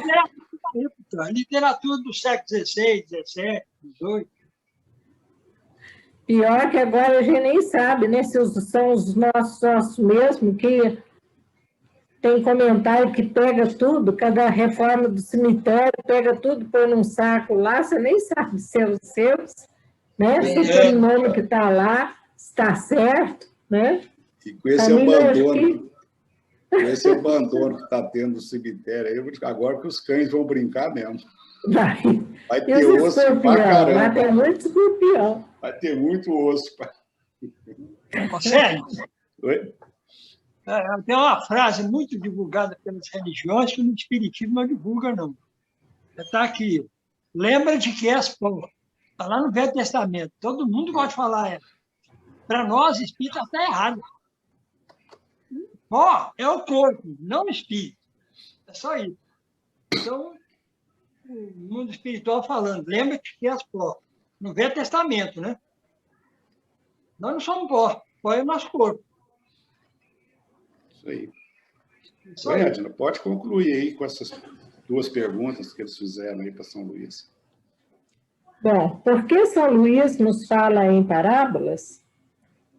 A literatura do século XVI, XVII, XVIII. Pior que agora a gente nem sabe, né, se são os nossos ossos mesmo, que tem comentário que pega tudo, cada reforma do cemitério, pega tudo, põe num saco lá, você nem sabe se é os seus, né? Se aquele nome que está lá está certo, né? E com esse abandono, com esse abandono que está tendo no cemitério, aí, agora que os cães vão brincar mesmo. Vai ter osso pra caramba. Vai ter muito escorpião. Vai ter muito osso. Sério? Oi? Tem uma frase muito divulgada pelas religiões que no Espiritismo não divulga, não. Está aqui. Lembra-te que és pó. Está lá no Velho Testamento. Todo mundo gosta de falar essa. Para nós, espírito está errado. Pó é o corpo, não o espírito. É só isso. Então, o mundo espiritual falando, lembra-te que és pó. No Velho Testamento, né? Nós não somos pó. Pó é o nosso corpo. Isso aí. Edna, pode concluir aí com essas duas perguntas que eles fizeram aí para São Luís. Bom, por que São Luís nos fala em parábolas?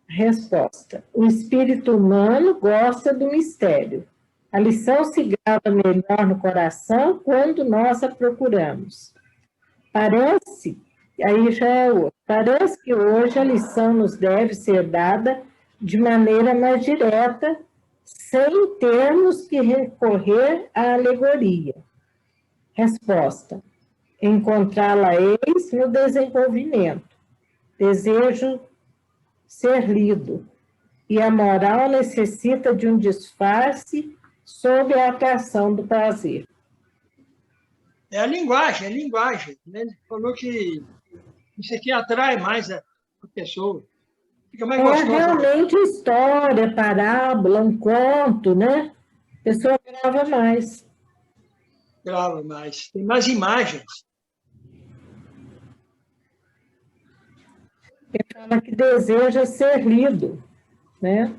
Resposta. O espírito humano gosta do mistério. A lição se grava melhor no coração quando nós a procuramos. Parece que hoje a lição nos deve ser dada de maneira mais direta, sem termos que recorrer à alegoria. Resposta. Encontrá-la-eis no desenvolvimento. Desejo ser lido. E a moral necessita de um disfarce sob a atração do prazer. É a linguagem, né? Ele falou que isso aqui atrai mais a pessoa. Fica mais gostoso. Realmente história, parábola, um conto, né? A pessoa grava mais. Grava mais. Tem mais imagens. Ele fala que deseja ser lido, né?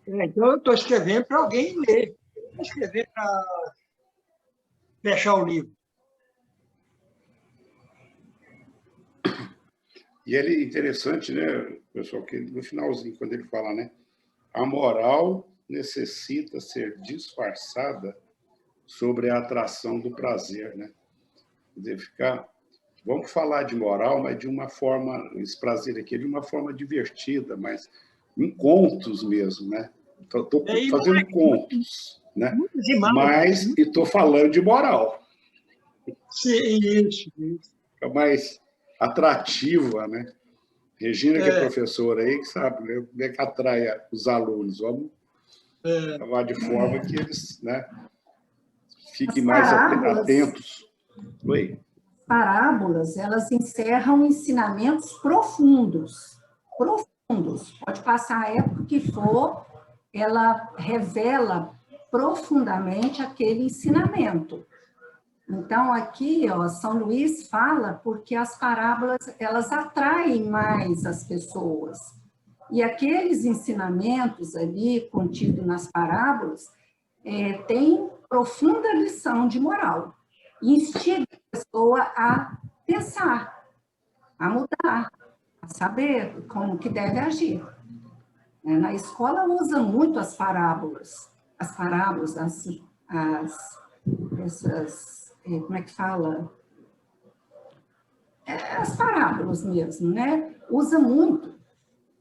Então, eu estou escrevendo para alguém ler. Eu estou escrevendo para fechar o livro. E ele é interessante, né, pessoal, que no finalzinho, quando ele fala, né, a moral necessita ser disfarçada sobre a atração do prazer, né? Quer dizer, vamos falar de moral, mas de uma forma, esse prazer aqui, de uma forma divertida, mas em contos mesmo, né? Estou fazendo contos, né? Mas estou falando de moral. Sim, isso. É mais atrativa, né? Regina, que é professora aí, que sabe, né? Como é que atrai os alunos. Vamos falar de forma que eles, né, fiquem mais atentos. Oi? Parábolas, elas encerram ensinamentos profundos. Pode passar a época que for, ela revela profundamente aquele ensinamento. Então, aqui, ó, São Luís fala porque as parábolas, elas atraem mais as pessoas. E aqueles ensinamentos ali, contidos nas parábolas, têm profunda lição de moral. Instiga a pessoa a pensar, a mudar, a saber como que deve agir. Na escola usa muito as parábolas, como é que fala? As parábolas mesmo, né? Usa muito.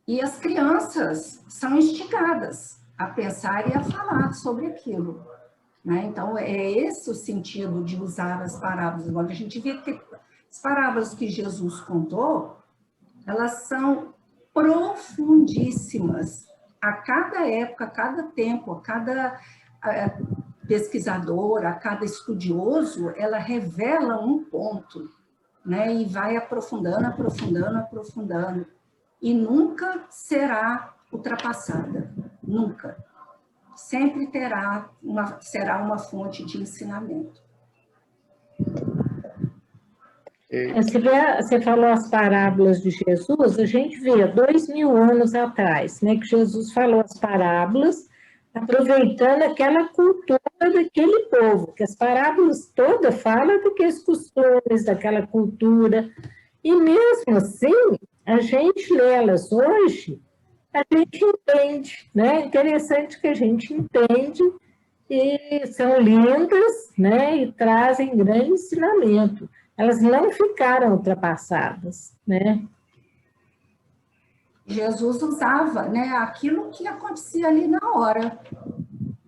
E as crianças são instigadas a pensar e a falar sobre aquilo. Né? Então, é esse o sentido de usar as parábolas. Agora, a gente vê que as parábolas que Jesus contou, elas são profundíssimas. A cada época, a cada tempo, a cada pesquisador, a cada estudioso, ela revela um ponto, né? E vai aprofundando, e nunca será ultrapassada, nunca. Sempre será uma fonte de ensinamento. Você falou as parábolas de Jesus, a gente vê 2000 anos atrás, né, que Jesus falou as parábolas, aproveitando aquela cultura daquele povo, que as parábolas todas falam daqueles costumes, daquela cultura, e mesmo assim, a gente lê elas hoje, a gente entende, né? Interessante que a gente entende e são lindas, né? E trazem grande ensinamento. Elas não ficaram ultrapassadas, né? Jesus usava, né, aquilo que acontecia ali na hora,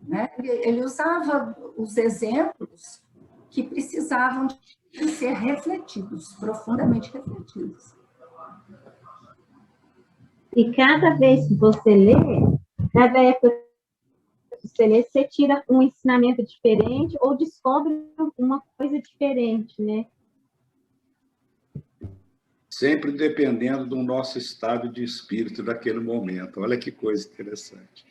né? Ele usava os exemplos que precisavam de ser refletidos, profundamente refletidos. E cada vez que você lê, cada época que você lê, você tira um ensinamento diferente ou descobre uma coisa diferente, né? Sempre dependendo do nosso estado de espírito daquele momento. Olha que coisa interessante.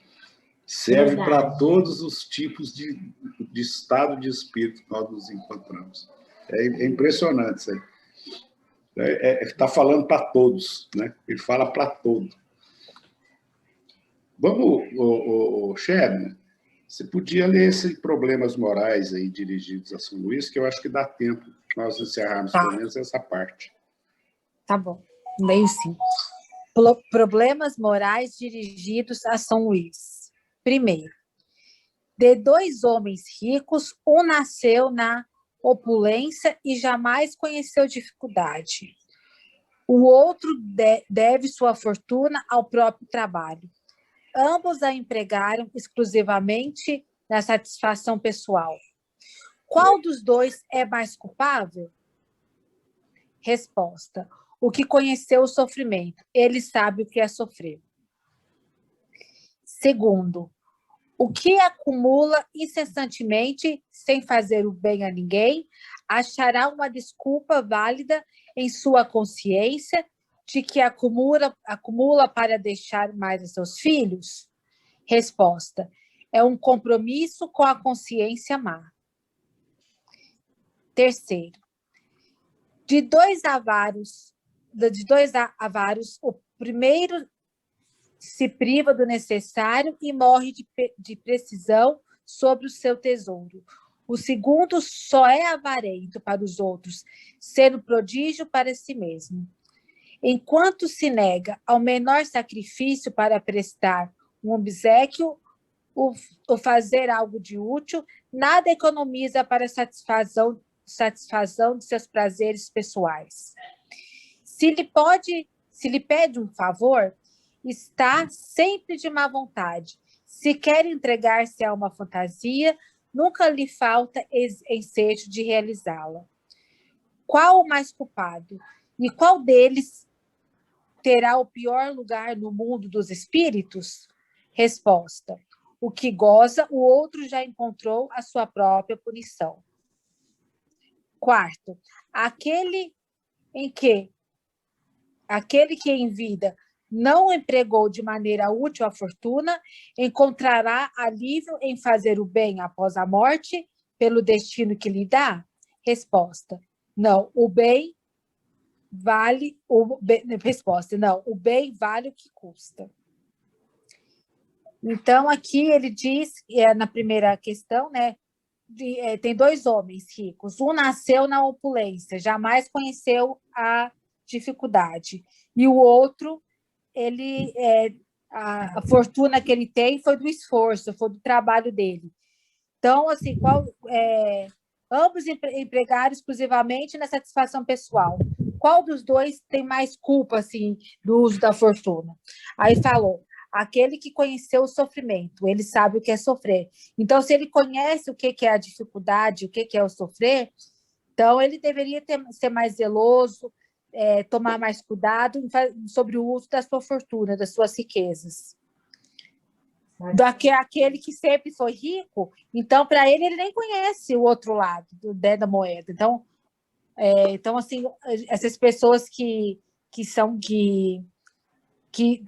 Serve para todos os tipos de estado de espírito que nós nos encontramos. É impressionante isso aí. Está falando para todos, né? Ele fala para todos. Vamos, Sherman, você podia ler esses problemas morais aí dirigidos a São Luís, que eu acho que dá tempo nós encerrarmos pelo menos essa parte. Tá bom, leio sim. Problemas morais dirigidos a São Luís. Primeiro, de 2 homens ricos, um nasceu na opulência e jamais conheceu dificuldade. O outro deve sua fortuna ao próprio trabalho. Ambos a empregaram exclusivamente na satisfação pessoal. Qual dos dois é mais culpável? Resposta: o que conheceu o sofrimento. Ele sabe o que é sofrer. Segundo, o que acumula incessantemente, sem fazer o bem a ninguém, achará uma desculpa válida em sua consciência de que acumula para deixar mais a seus filhos? Resposta: é um compromisso com a consciência má. Terceiro, de dois avaros, o primeiro se priva do necessário e morre de precisão sobre o seu tesouro. O segundo só é avarento para os outros, sendo prodígio para si mesmo. Enquanto se nega ao menor sacrifício para prestar um obséquio ou fazer algo de útil, nada economiza para satisfação de seus prazeres pessoais. Se lhe pede um favor, está sempre de má vontade. Se quer entregar-se a uma fantasia, nunca lhe falta ensejo de realizá-la. Qual o mais culpado? E qual deles terá o pior lugar no mundo dos espíritos? Resposta: o que goza, o outro já encontrou a sua própria punição. Quarto, aquele que em vida não empregou de maneira útil a fortuna, encontrará alívio em fazer o bem após a morte, pelo destino que lhe dá? Resposta: não, o bem vale o bem vale o que custa. Então, aqui ele diz, na primeira questão, né, tem 2 homens ricos. Um nasceu na opulência, jamais conheceu a dificuldade. E o outro, a fortuna que ele tem foi do esforço, foi do trabalho dele. Então, assim, ambos empregaram exclusivamente na satisfação pessoal. Qual dos dois tem mais culpa, assim, do uso da fortuna? Aí falou: aquele que conheceu o sofrimento, ele sabe o que é sofrer. Então, se ele conhece o que é a dificuldade, o que é o sofrer, então ele deveria ser mais zeloso, tomar mais cuidado sobre o uso da sua fortuna, das suas riquezas. Aquele que sempre foi rico, então, para ele nem conhece o outro lado da moeda. Então, assim, essas pessoas que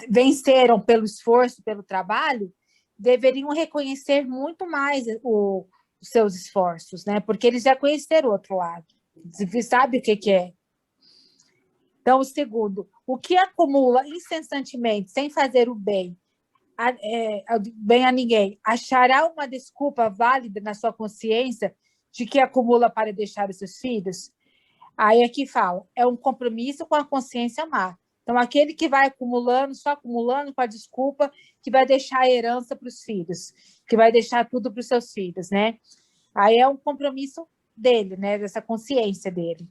venceram pelo esforço, pelo trabalho, deveriam reconhecer muito mais os seus esforços, né? Porque eles já conheceram o outro lado, sabe o que é. Então, o segundo, o que acumula incessantemente, sem fazer o bem a ninguém, achará uma desculpa válida na sua consciência de que acumula para deixar os seus filhos? Aí aqui fala, é um compromisso com a consciência má. Então, aquele que vai acumulando, só acumulando com a desculpa que vai deixar a herança para os filhos, que vai deixar tudo para os seus filhos, né? Aí é um compromisso dele, né? Dessa consciência dele.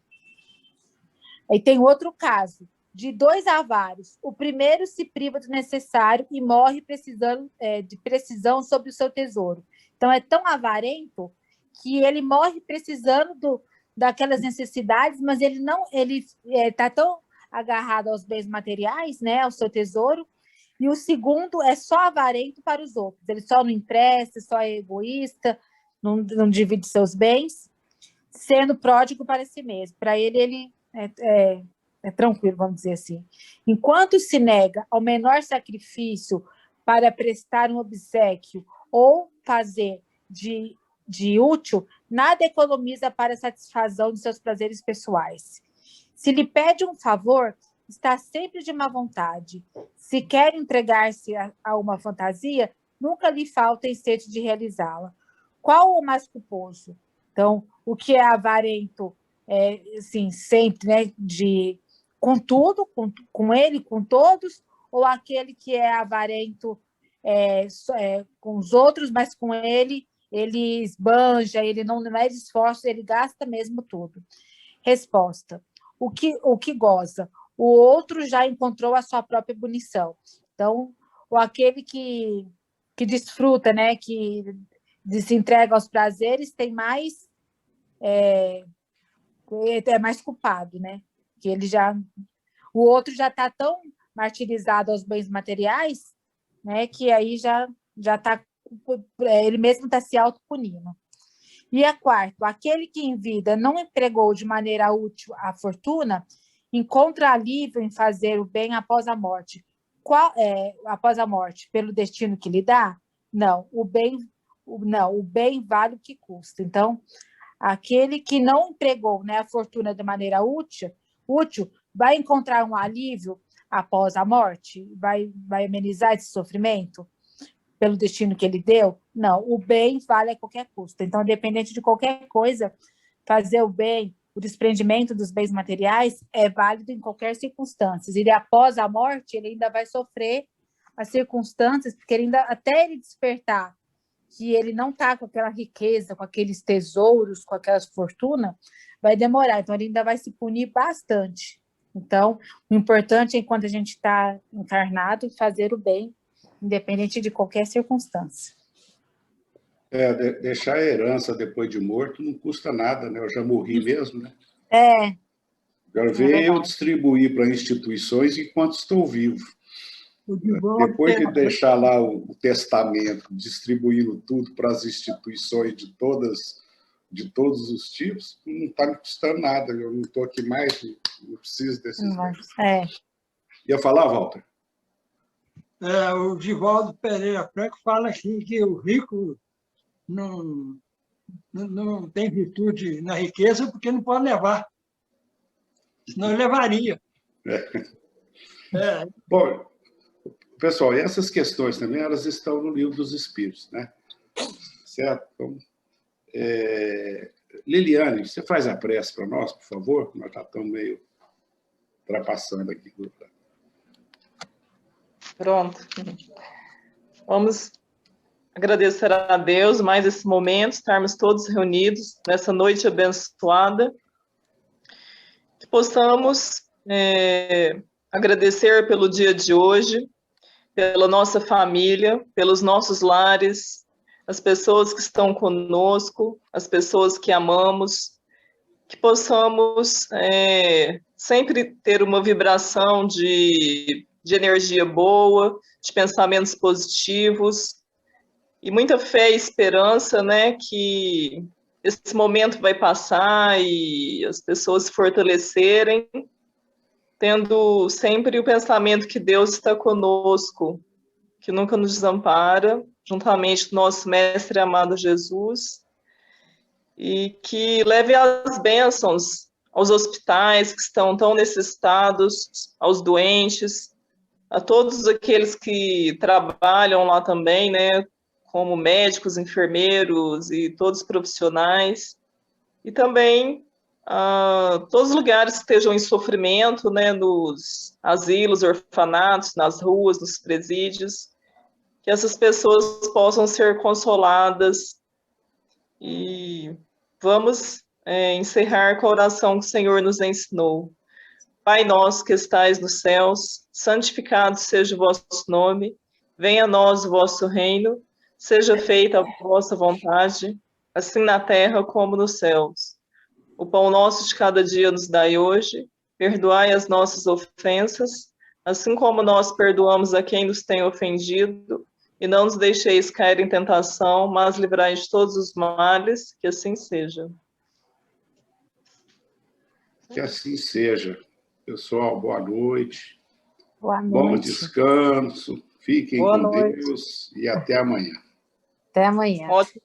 Aí tem outro caso, de 2 avaros. O primeiro se priva do necessário e morre precisando de precisão sobre o seu tesouro. Então, é tão avarento que ele morre precisando daquelas necessidades, mas ele não, ele está tão agarrado aos bens materiais, né, ao seu tesouro. E o segundo é só avarento para os outros. Ele só não empresta, só é egoísta, não divide seus bens, sendo pródigo para si mesmo. Para ele é tranquilo, vamos dizer assim. Enquanto se nega ao menor sacrifício para prestar um obséquio ou fazer de útil, nada economiza para a satisfação de seus prazeres pessoais. Se lhe pede um favor, está sempre de má vontade. Se quer entregar-se a uma fantasia, nunca lhe falta ensejo de realizá-la. Qual o mais culposo? Então, o que é avarento, assim, sempre, né, com tudo, com ele, com todos, ou aquele que é avarento com os outros, mas com ele esbanja, ele não mede esforço, ele gasta mesmo tudo. Resposta: o que goza, o outro já encontrou a sua própria punição. Então, ou aquele que desfruta, né, que se entrega aos prazeres, tem mais é mais culpado, né? Que o outro já está tão martirizado aos bens materiais, né, que aí já está, ele mesmo está se autopunindo. E a quarto, aquele que em vida não empregou de maneira útil a fortuna, encontra alívio em fazer o bem após a morte. Após a morte, pelo destino que lhe dá? Não, o bem vale o que custa. Então, aquele que não empregou, né, a fortuna de maneira útil, vai encontrar um alívio após a morte? Vai amenizar esse sofrimento pelo destino que ele deu? Não, o bem vale a qualquer custo. Então, independente de qualquer coisa, fazer o bem, o desprendimento dos bens materiais é válido em qualquer circunstância. E após a morte, ele ainda vai sofrer as circunstâncias, porque até ele despertar que ele não está com aquela riqueza, com aqueles tesouros, com aquelas fortunas, vai demorar. Então, ele ainda vai se punir bastante. Então, o importante é, enquanto a gente está encarnado, fazer o bem, independente de qualquer circunstância. Deixar a herança depois de morto não custa nada, né? Eu já morri mesmo, né? Quero ver eu distribuir para instituições enquanto estou vivo. Depois de deixar lá o testamento, distribuindo tudo para as instituições de todos os tipos, não está me custando nada. Eu não estou aqui mais, não preciso desses. Ia falar, Walter? O Divaldo Pereira Franco fala assim, que o rico não tem virtude na riqueza porque não pode levar. Senão ele levaria. Bom, pessoal, e essas questões também, elas estão no Livro dos Espíritos, né? Certo? Então, Liliane, você faz a prece para nós, por favor? Nós já estamos meio ultrapassando aqui. Pronto. Vamos agradecer a Deus mais esse momento, estarmos todos reunidos nessa noite abençoada, que possamos agradecer pelo dia de hoje, pela nossa família, pelos nossos lares, as pessoas que estão conosco, as pessoas que amamos, que possamos sempre ter uma vibração de energia boa, de pensamentos positivos, e muita fé e esperança, né, que esse momento vai passar e as pessoas se fortalecerem, tendo sempre o pensamento que Deus está conosco, que nunca nos desampara, juntamente com nosso Mestre amado Jesus, e que leve as bênçãos aos hospitais que estão tão necessitados, aos doentes, a todos aqueles que trabalham lá também, né, como médicos, enfermeiros e todos os profissionais, e também todos os lugares que estejam em sofrimento, né, nos asilos, orfanatos, nas ruas, nos presídios, que essas pessoas possam ser consoladas. E vamos encerrar com a oração que o Senhor nos ensinou. Pai nosso que estais nos céus, santificado seja o vosso nome, venha a nós o vosso reino, seja feita a vossa vontade, assim na terra como nos céus. O pão nosso de cada dia nos dai hoje, perdoai as nossas ofensas, assim como nós perdoamos a quem nos tem ofendido, e não nos deixeis cair em tentação, mas livrai de todos os males, que assim seja. Que assim seja. Pessoal, boa noite. Boa noite. Bom descanso. Fiquem Boa com noite. Deus e até amanhã. Até amanhã. Ótimo.